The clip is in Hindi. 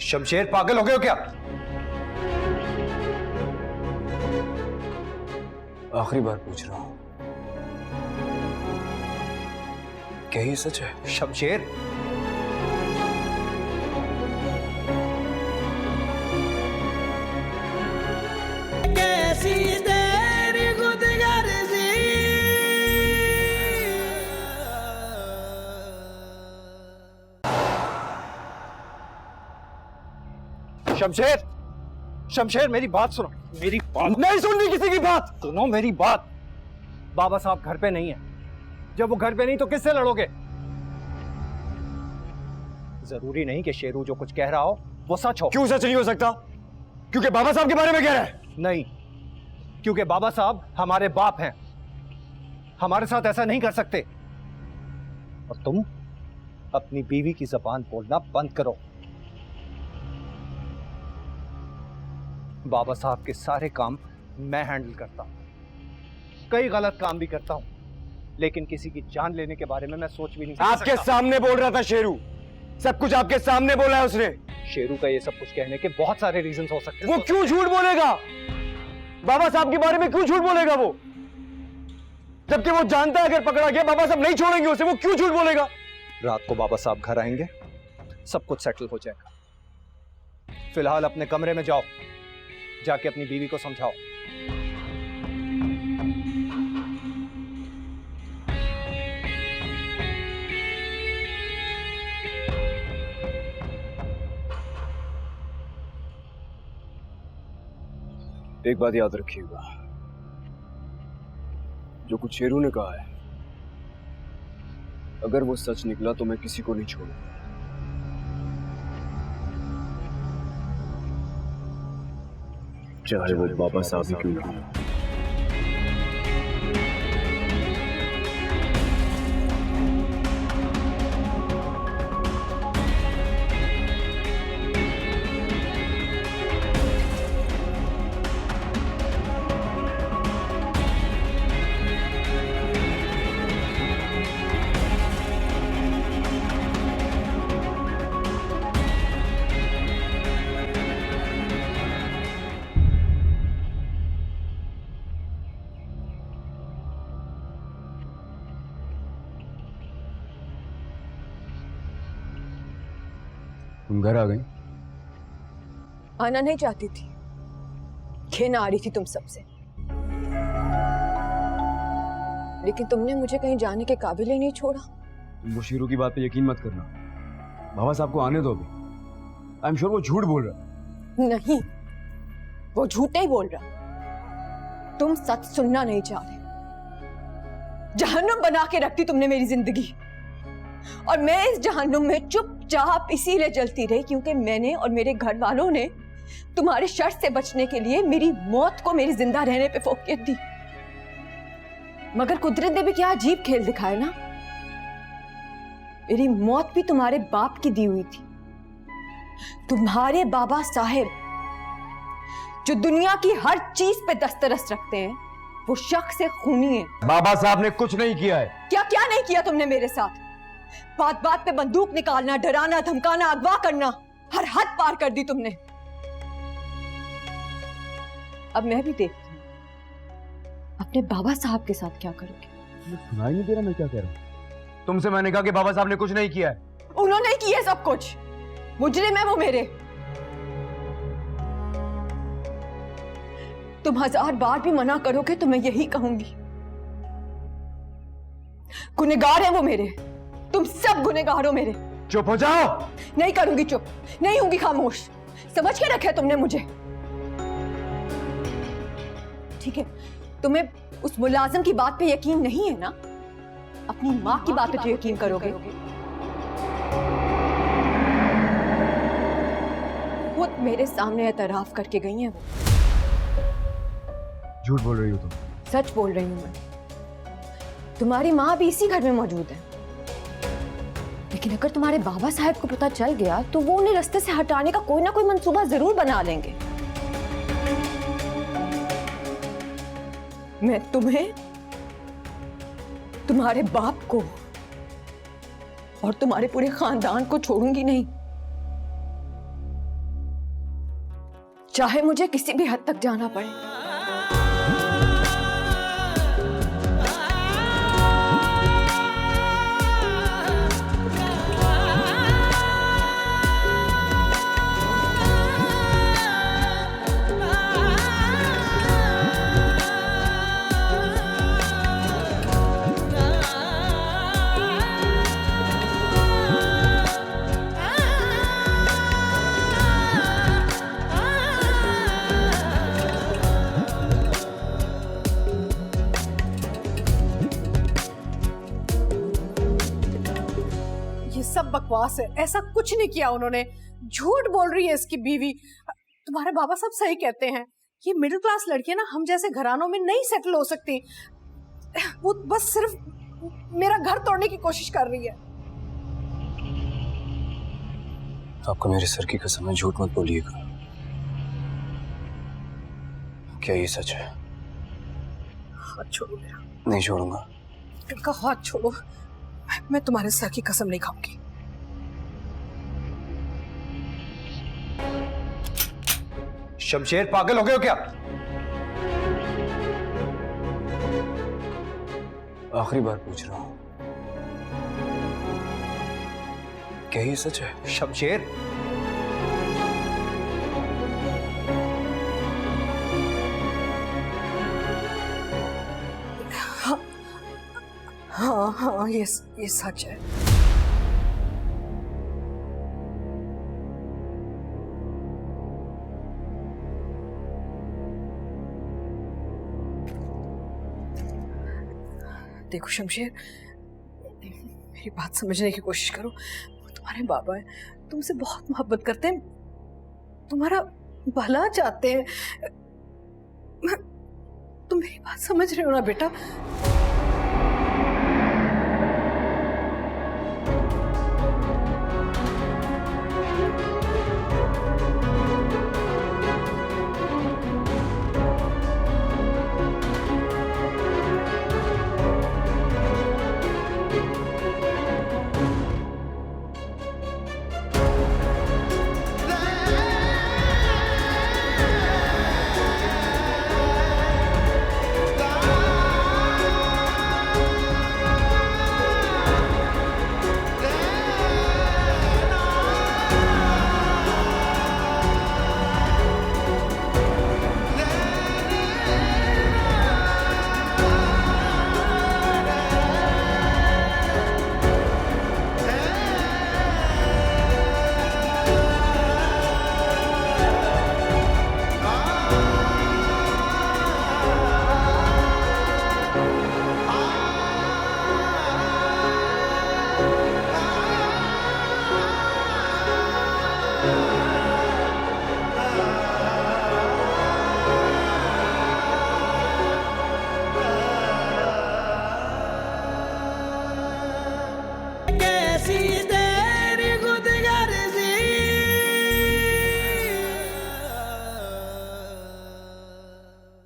शमशेर पागल हो गए हो क्या? आखिरी बार पूछ रहा हूं, क्या ये सच है? शमशेर, कैसी तेरी खुदगर्जी, शमशेर, शमशेर मेरी बात सुनो, मेरी बात। नहीं सुननी किसी की बात। सुनो मेरी बात। बाबा साहब घर पे नहीं है। जब वो घर पे नहीं तो किससे लड़ोगे? जरूरी नहीं कि शेरू जो कुछ कह रहा हो वो सच हो। क्यों सच नहीं हो सकता? क्योंकि बाबा साहब के बारे में कह रहा है। नहीं, क्योंकि बाबा साहब हमारे बाप हैं, हमारे साथ ऐसा नहीं कर सकते। और तुम अपनी बीवी की जबान बोलना बंद करो। बाबा साहब के सारे काम मैं हैंडल करता हूं, कई गलत काम भी करता हूं, लेकिन किसी की जान लेने के बारे में मैं सोच भी नहीं सकता। आपके सामने बोल रहा था शेरू, सब कुछ आपके सामने बोला है उसने। शेरू का ये सब कुछ कहने के बहुत सारे रीजंस हो सकते हैं। वो क्यों झूठ बोलेगा? बाबा साहब के बारे में क्यों झूठ बोलेगा वो? जबकि वो जानता है अगर पकड़ा गया बाबा साहब नहीं छोड़ेंगे उसे, वो क्यों झूठ बोलेगा? रात को बाबा साहब घर आएंगे, सब कुछ सेटल हो जाएगा। फिलहाल अपने कमरे में जाओ, जाके अपनी बीवी को समझाओ। एक बात याद रखिएगा, जो कुछ शेरू ने कहा है, अगर वो सच निकला तो मैं किसी को नहीं छोड़ूंगा। चाहे वो बाबा साहब ही क्यों ना हो। तुम घर आ गई? आना नहीं चाहती थी, खेना आ रही थी तुम सबसे, लेकिन तुमने मुझे कहीं जाने के काबिल ही नहीं छोड़ा। तुम वो शेरू की बात पे यकीन मत करना, बाबा साहब को आने दो अभी। आई एम श्योर वो झूठ बोल रहा। नहीं, वो झूठे ही बोल रहा। तुम सच सुनना नहीं चाह रहे। जहन्नुम बना के रखती तुमने मेरी जिंदगी, और मैं इस जहन्नुम में चुपचाप इसीलिए जलती रही क्योंकि मैंने और मेरे घर वालों ने तुम्हारे शर से बचने के लिए मेरी मौत को मेरे जिंदा रहने पे फोकियत दी। मगर कुदरत ने भी क्या अजीब खेल दिखाया ना। मेरी मौत भी तुम्हारे बाप की दी हुई थी। तुम्हारे बाबा साहेब जो दुनिया की हर चीज पे दस्तरस रखते हैं, वो शख्स से खूनी है। बाबा साहब ने कुछ नहीं किया है। क्या क्या नहीं किया तुमने मेरे साथ? बात बात पे बंदूक निकालना, डराना, धमकाना, अगवा करना, हर हद पार कर दी तुमने। अब मैं भी देखती हूँ अपने बाबा साहब के साथ क्या करोगे। सुनाई नहीं दे रहा मैं क्या कह रहा हूँ? तुमसे मैंने कहा कि बाबा साहब ने कुछ नहीं किया है। उन्होंने किया सब कुछ। मुजरिम है वो मेरे। तुम 1000 बार भी मना करोगे तो मैं यही कहूंगी, गुनहगार है वो मेरे। तुम सब गुनहगार हो मेरे। चुप हो जाओ। नहीं करूंगी चुप, नहीं होंगी खामोश। समझ के रखे तुमने मुझे। ठीक है, तुम्हें उस मुलाजिम की बात पे यकीन नहीं है ना? अपनी माँ की बात पे तो यकीन करोगे। खुद मेरे सामने एतराफ करके गई हैं वो। झूठ बोल रही हो तुम। सच बोल रही हूं मैं। तुम्हारी माँ भी इसी घर में मौजूद है, लेकिन अगर तुम्हारे बाबा साहब को पता चल गया तो वो उन्हें रास्ते से हटाने का कोई ना कोई मंसूबा जरूर बना लेंगे। मैं तुम्हें, तुम्हारे बाप को और तुम्हारे पूरे खानदान को छोड़ूंगी नहीं। चाहे मुझे किसी भी हद तक जाना पड़े। सब बकवास है, ऐसा कुछ नहीं किया उन्होंने। झूठ बोल रही है इसकी बीवी। तुम्हारे बाबा साहब सही कहते हैं, ये मिडिल क्लास लड़कियां ना हम जैसे घरानों में नहीं सेटल हो सकती। वो बस सिर्फ मेरा घर तोड़ने की कोशिश कर रही है। आपको मेरे सर की कसम है, झूठ मत बोलिएगा। क्या ये सच है? हाथ छोड़ो मेरा। नहीं छोड़ूंगा। इनका हाथ छोड़ो, मैं तुम्हारे सर की कसम नहीं खाऊंगी। शमशेर पागल हो गए हो क्या? आखिरी बार पूछ रहा हूं, क्या ये सच है? शमशेर, हाँ हाँ, ये सच है। देखो शमशेर, मेरी बात समझने की कोशिश करो। वो तुम्हारे बाबा हैं, तुमसे बहुत मोहब्बत करते हैं, तुम्हारा भला चाहते हैं। तुम मेरी बात समझ रहे हो ना बेटा?